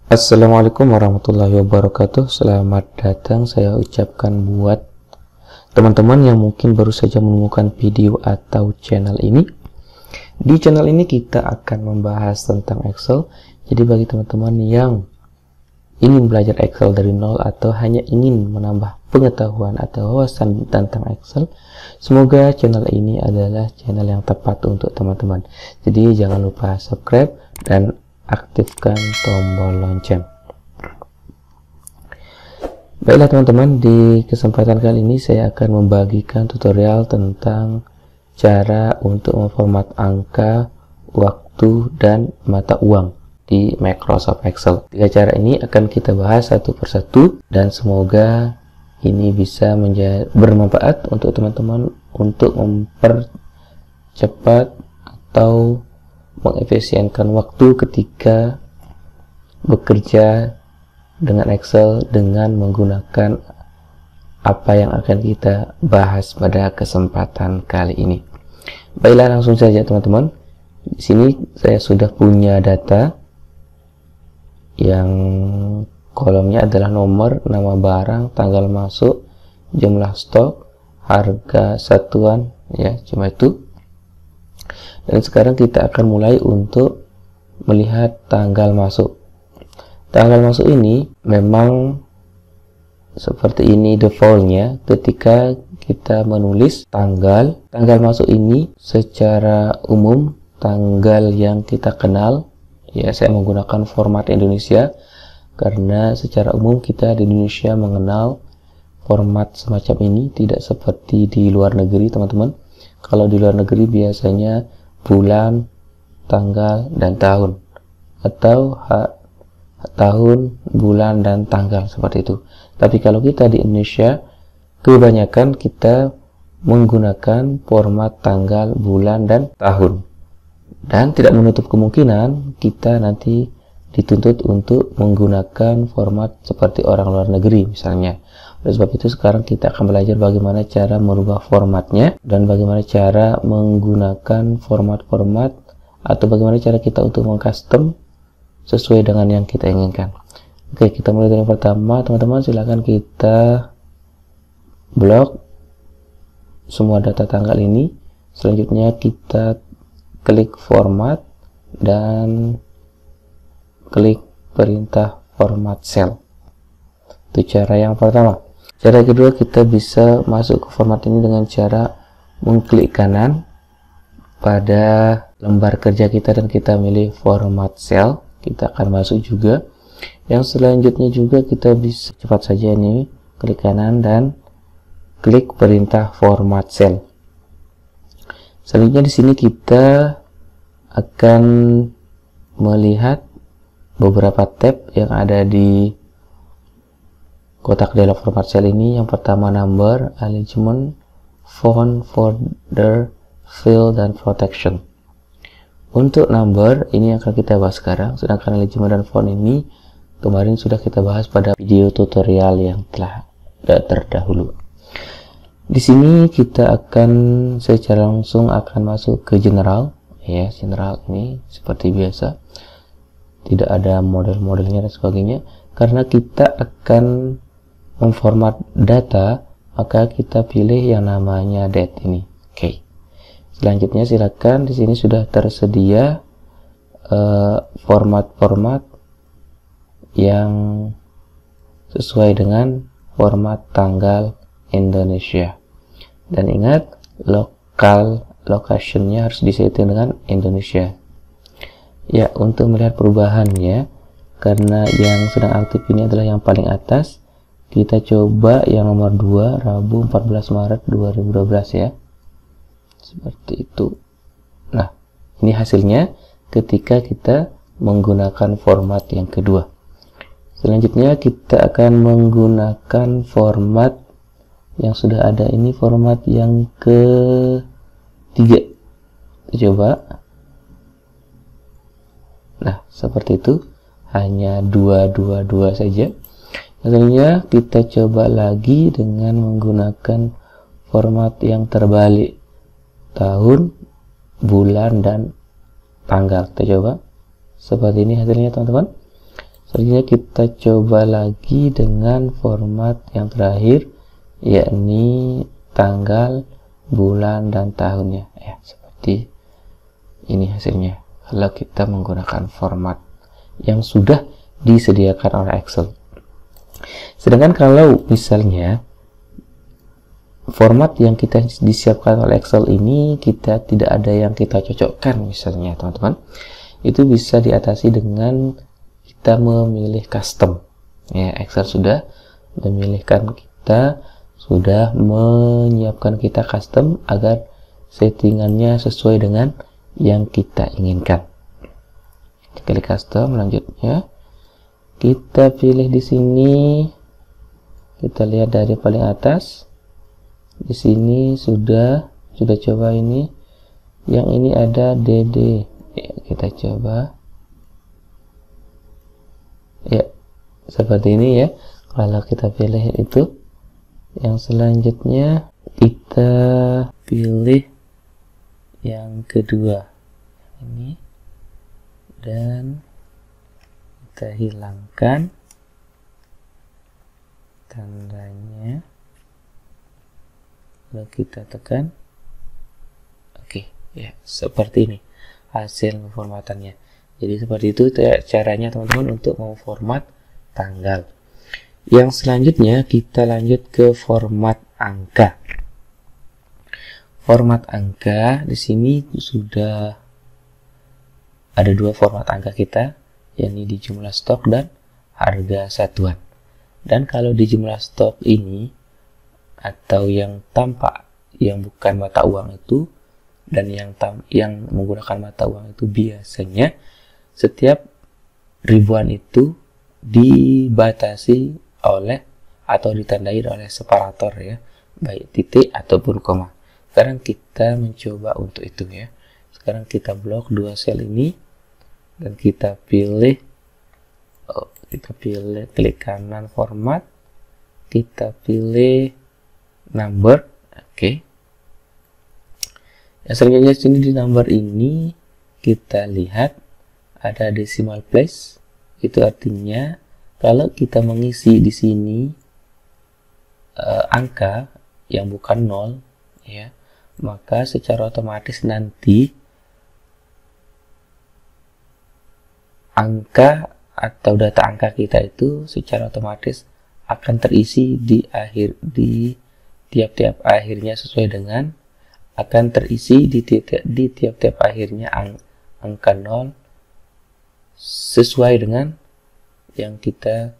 Assalamualaikum warahmatullahi wabarakatuh. Selamat datang saya ucapkan buat teman-teman yang mungkin baru saja menemukan video atau channel ini. Di channel ini kita akan membahas tentang Excel. Jadi bagi teman-teman yang ingin belajar Excel dari nol atau hanya ingin menambah pengetahuan atau wawasan tentang Excel, semoga channel ini adalah channel yang tepat untuk teman-teman. Jadi jangan lupa subscribe dan aktifkan tombol lonceng. Baiklah teman-teman, di kesempatan kali ini saya akan membagikan tutorial tentang cara untuk memformat angka, waktu, dan mata uang di Microsoft Excel. Tiga cara ini akan kita bahas satu persatu dan semoga ini bisa bermanfaat untuk teman-teman untuk mempercepat atau mengefisienkan waktu ketika bekerja dengan Excel dengan menggunakan apa yang akan kita bahas pada kesempatan kali ini. Baiklah, langsung saja teman-teman. Di sini saya sudah punya data yang kolomnya adalah nomor, nama barang, tanggal masuk, jumlah stok, harga satuan, ya cuma itu. Dan sekarang kita akan mulai untuk melihat tanggal masuk. Tanggal masuk ini memang seperti ini defaultnya. Ketika kita menulis tanggal masuk ini secara umum tanggal yang kita kenal, ya saya menggunakan format Indonesia karena secara umum kita di Indonesia mengenal format semacam ini, tidak seperti di luar negeri teman-teman. Kalau di luar negeri biasanya bulan, tanggal, dan tahun, atau tahun, bulan, dan tanggal seperti itu. Tapi kalau kita di Indonesia kebanyakan kita menggunakan format tanggal, bulan, dan tahun, dan tidak menutup kemungkinan kita nanti dituntut untuk menggunakan format seperti orang luar negeri misalnya. Oleh sebab itu sekarang kita akan belajar bagaimana cara merubah formatnya dan bagaimana cara menggunakan format-format atau bagaimana cara kita untuk mengcustom sesuai dengan yang kita inginkan. Oke, kita mulai dari yang pertama teman-teman. Silahkan kita blok semua data tanggal ini. Selanjutnya kita klik format dan klik perintah format cell. Itu cara yang pertama. Cara kedua, kita bisa masuk ke format ini dengan cara mengklik kanan pada lembar kerja kita dan kita milih format cell. Kita akan masuk juga. Yang selanjutnya juga kita bisa cepat saja ini klik kanan dan klik perintah format cell. Selanjutnya di sini kita akan melihat beberapa tab yang ada di kotak dalam format cell ini. Yang pertama number, alignment, font, border, fill, dan protection. Untuk number ini akan kita bahas sekarang, sedangkan alignment dan font ini kemarin sudah kita bahas pada video tutorial yang telah terdahulu. Di sini kita akan secara langsung akan masuk ke general, ya general ini seperti biasa. Tidak ada model-modelnya dan sebagainya. Karena kita akan memformat data, maka kita pilih yang namanya date ini. Oke. Selanjutnya silakan, di sini sudah tersedia format-format yang sesuai dengan format tanggal Indonesia. Dan ingat, location-nya harus disetting dengan Indonesia. Ya, untuk melihat perubahannya, karena yang sedang aktif ini adalah yang paling atas, kita coba yang nomor 2, Rabu 14 Maret 2012 ya. Seperti itu. Nah, ini hasilnya ketika kita menggunakan format yang kedua. Selanjutnya kita akan menggunakan format yang sudah ada ini, format yang ketiga. Kita coba. Nah, seperti itu, hanya 222 saja. Selanjutnya kita coba lagi dengan menggunakan format yang terbalik, tahun, bulan, dan tanggal. Kita coba seperti ini hasilnya teman-teman. Selanjutnya kita coba lagi dengan format yang terakhir, yakni tanggal, bulan, dan tahunnya. Ya, seperti ini hasilnya kalau kita menggunakan format yang sudah disediakan oleh Excel. Sedangkan kalau misalnya format yang kita disiapkan oleh Excel ini kita tidak ada yang kita cocokkan, misalnya teman-teman, itu bisa diatasi dengan kita memilih custom. Ya, Excel sudah memilihkan kita, sudah menyiapkan kita custom agar settingannya sesuai dengan yang kita inginkan. Klik custom, selanjutnya kita pilih di sini. Kita lihat dari paling atas. Di sini sudah coba ini. Yang ini ada DD. Ya, kita coba. Ya, seperti ini ya. Kalau kita pilih itu, yang selanjutnya kita pilih yang kedua ini, dan kita hilangkan tandanya, lalu kita tekan oke. Ya, seperti ini hasil pemformatannya. Jadi seperti itu caranya teman-teman untuk memformat tanggal. Yang selanjutnya kita lanjut ke format angka. Format angka di sini sudah ada dua format angka kita, yakni di jumlah stok dan harga satuan. Dan kalau di jumlah stok ini atau yang tampak yang bukan mata uang itu dan yang menggunakan mata uang itu, biasanya setiap ribuan itu dibatasi oleh atau ditandai oleh separator ya, baik titik ataupun koma. Sekarang kita mencoba untuk itu ya. Sekarang kita blok dua sel ini dan kita pilih klik kanan format, kita pilih number. Oke. Yang selanjutnya sini di number ini kita lihat ada decimal place. Itu artinya kalau kita mengisi di sini angka yang bukan 0 ya, maka secara otomatis nanti angka atau data angka kita itu secara otomatis akan terisi di tiap-tiap akhirnya sesuai dengan akan terisi di tiap-tiap akhirnya angka 0 sesuai dengan yang kita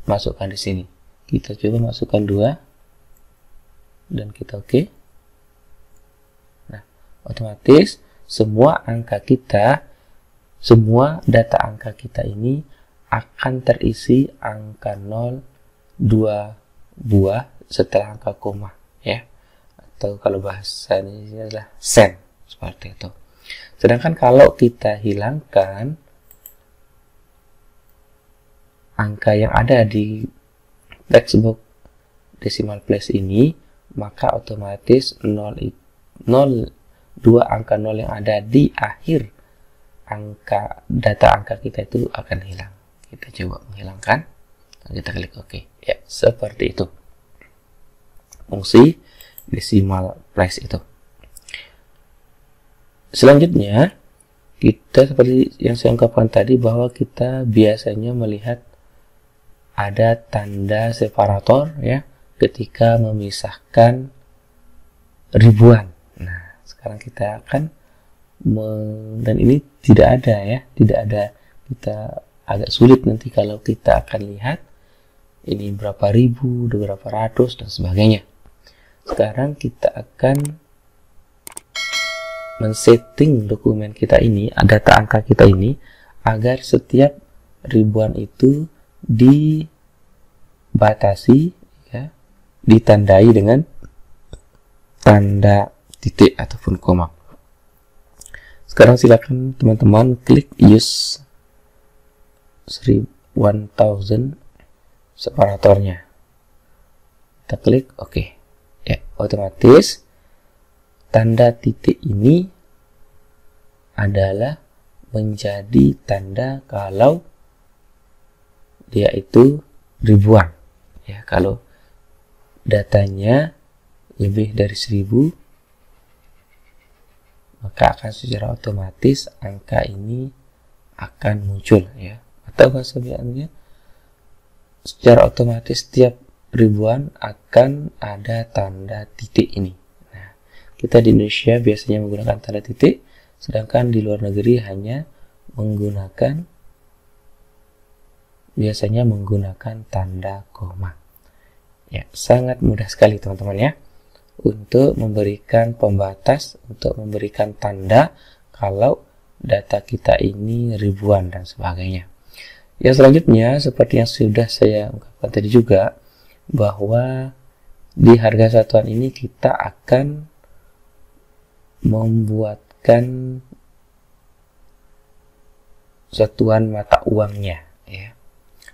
masukkan di sini. Kita coba masukkan 2 dan kita oke. Nah, otomatis semua data angka kita ini akan terisi angka 0 2 buah setelah angka koma ya, atau kalau bahasa ini adalah sen, seperti itu. Sedangkan kalau kita hilangkan angka yang ada di textbook decimal place ini, maka otomatis 2 angka 0 yang ada di akhir data angka kita itu akan hilang. Kita coba menghilangkan dan kita klik OK. Ya, seperti itu fungsi decimal place itu. Selanjutnya kita seperti yang saya ungkapkan tadi, bahwa kita biasanya melihat ada tanda separator ya ketika memisahkan ribuan. Nah, sekarang kita akan dan ini tidak ada ya, kita agak sulit nanti kalau kita akan lihat ini berapa ribu, berapa ratus dan sebagainya. Sekarang kita akan men-setting dokumen kita ini, data angka kita ini, agar setiap ribuan itu dibatasi ya, ditandai dengan tanda titik ataupun koma. Sekarang silakan teman-teman klik use 1000 separatornya. Kita klik OK. Ya, otomatis tanda titik ini adalah menjadi tanda kalau dia itu ribuan ya. Kalau datanya lebih dari 1000, maka akan secara otomatis angka ini akan muncul ya. Atau bahasa biasanya secara otomatis setiap ribuan akan ada tanda titik ini. Nah, kita di Indonesia biasanya menggunakan tanda titik, sedangkan di luar negeri hanya biasanya menggunakan tanda koma. Ya, sangat mudah sekali teman-teman ya untuk memberikan pembatas, untuk memberikan tanda kalau data kita ini ribuan dan sebagainya. Yang selanjutnya seperti yang sudah saya ungkapkan tadi juga, bahwa di harga satuan ini kita akan membuatkan satuan mata uangnya ya.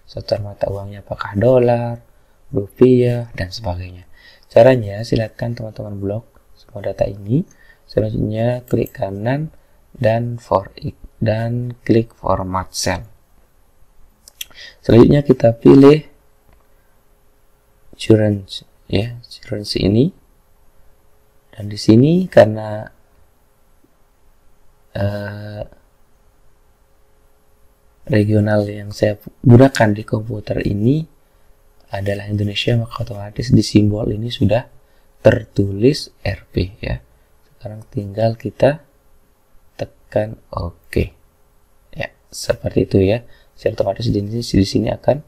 Satuan mata uangnya apakah dolar, rupiah, dan sebagainya. Caranya silakan teman-teman blok semua data ini. Selanjutnya klik kanan dan klik format cell. Selanjutnya kita pilih currency ya, currency ini. Dan di sini karena regional yang saya gunakan di komputer ini adalah Indonesia, maka otomatis di simbol ini sudah tertulis Rp ya. Sekarang tinggal kita tekan OK ya, seperti itu ya. Secara otomatis di sini akan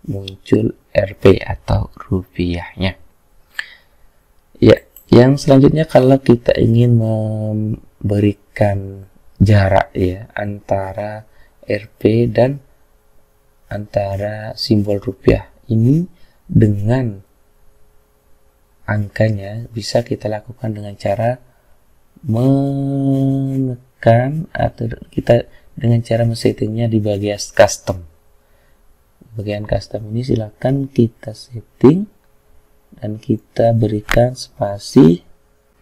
muncul Rp atau rupiahnya ya. Yang selanjutnya kalau kita ingin memberikan jarak ya antara Rp dan antara simbol rupiah ini dengan angkanya, bisa kita lakukan dengan cara menekan atau kita dengan cara men-settingnya di bagian custom. Bagian custom ini silakan kita setting dan kita berikan spasi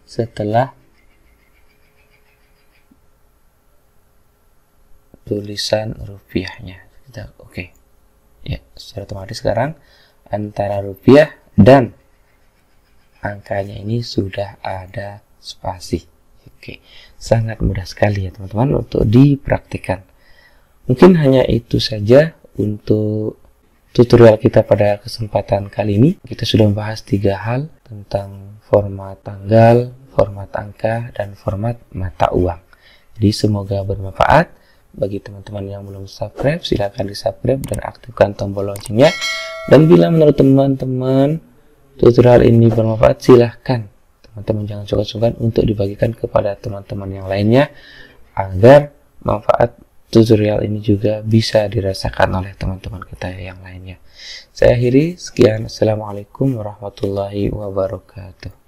setelah tulisan rupiahnya. Kita oke ya, secara otomatis sekarang antara rupiah dan angkanya ini sudah ada spasi. Oke, sangat mudah sekali ya teman-teman untuk dipraktikkan. Mungkin hanya itu saja untuk tutorial kita pada kesempatan kali ini. Kita sudah membahas 3 hal tentang format tanggal, format angka, dan format mata uang. Jadi semoga bermanfaat. Bagi teman-teman yang belum subscribe, silahkan di subscribe dan aktifkan tombol loncengnya. Dan bila menurut teman-teman tutorial ini bermanfaat, silahkan teman-teman jangan sungkan-sungkan untuk dibagikan kepada teman-teman yang lainnya, agar manfaat tutorial ini juga bisa dirasakan oleh teman-teman kita yang lainnya. Saya akhiri, sekian. Assalamualaikum warahmatullahi wabarakatuh.